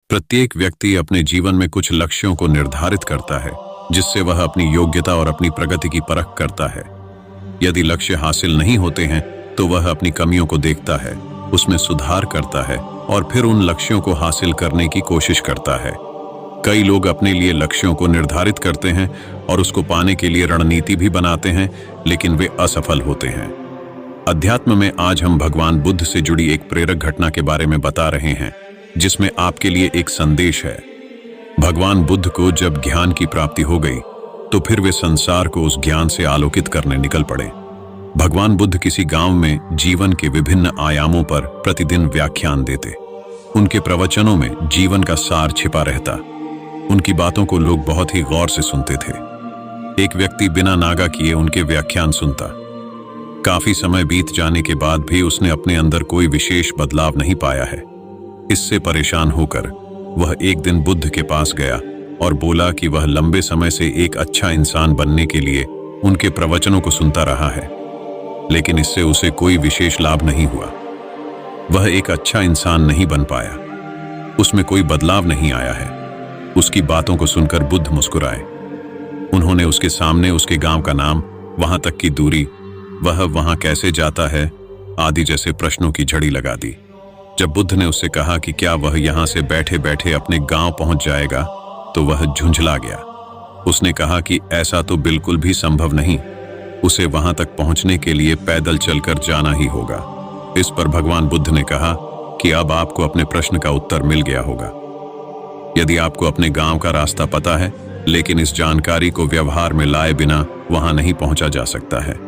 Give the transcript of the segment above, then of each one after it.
प्रत्येक व्यक्ति अपने जीवन में कुछ लक्ष्यों को निर्धारित करता है, जिससे वह अपनी योग्यता और अपनी प्रगति की परख करता है। यदि लक्ष्य हासिल नहीं होते हैं तो वह अपनी कमियों को देखता है, उसमें सुधार करता है और फिर उन लक्ष्यों को हासिल करने की कोशिश करता है। कई लोग अपने लिए लक्ष्यों को निर्धारित करते हैं और उसको पाने के लिए रणनीति भी बनाते हैं, लेकिन वे असफल होते हैं। अध्यात्म में आज हम भगवान बुद्ध से जुड़ी एक प्रेरक घटना के बारे में बता रहे हैं, जिसमें आपके लिए एक संदेश है। भगवान बुद्ध को जब ज्ञान की प्राप्ति हो गई तो फिर वे संसार को उस ज्ञान से आलोकित करने निकल पड़े। भगवान बुद्ध किसी गांव में जीवन के विभिन्न आयामों पर प्रतिदिन व्याख्यान देते। उनके प्रवचनों में जीवन का सार छिपा रहता। उनकी बातों को लोग बहुत ही गौर से सुनते थे। एक व्यक्ति बिना नागा किए उनके व्याख्यान सुनता। काफी समय बीत जाने के बाद भी उसने अपने अंदर कोई विशेष बदलाव नहीं पाया है। इससे परेशान होकर वह एक दिन बुद्ध के पास गया और बोला कि वह लंबे समय से एक अच्छा इंसान बनने के लिए उनके प्रवचनों को सुनता रहा है, लेकिन इससे उसे कोई विशेष लाभ नहीं हुआ। वह एक अच्छा इंसान नहीं बन पाया, उसमें कोई बदलाव नहीं आया है। उसकी बातों को सुनकर बुद्ध मुस्कुराए। उन्होंने उसके सामने उसके गांव का नाम, वहां तक की दूरी, वह वहां कैसे जाता है आदि जैसे प्रश्नों की झड़ी लगा दी। जब बुद्ध ने उससे कहा कि क्या वह यहां से बैठे बैठे अपने गांव पहुंच जाएगा, तो वह झुंझला गया। उसने कहा कि ऐसा तो बिल्कुल भी संभव नहीं, उसे वहां तक पहुंचने के लिए पैदल चलकर जाना ही होगा। इस पर भगवान बुद्ध ने कहा कि अब आपको अपने प्रश्न का उत्तर मिल गया होगा। यदि आपको अपने गांव का रास्ता पता है, लेकिन इस जानकारी को व्यवहार में लाए बिना वहां नहीं पहुंचा जा सकता है,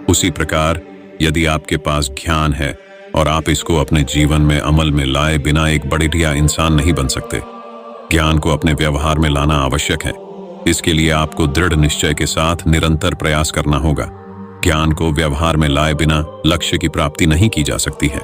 उसी प्रकार यदि आपके पास ज्ञान है और आप इसको अपने जीवन में अमल में लाए बिना एक बढ़िया इंसान नहीं बन सकते। ज्ञान को अपने व्यवहार में लाना आवश्यक है। इसके लिए आपको दृढ़ निश्चय के साथ निरंतर प्रयास करना होगा। ज्ञान को व्यवहार में लाए बिना लक्ष्य की प्राप्ति नहीं की जा सकती है।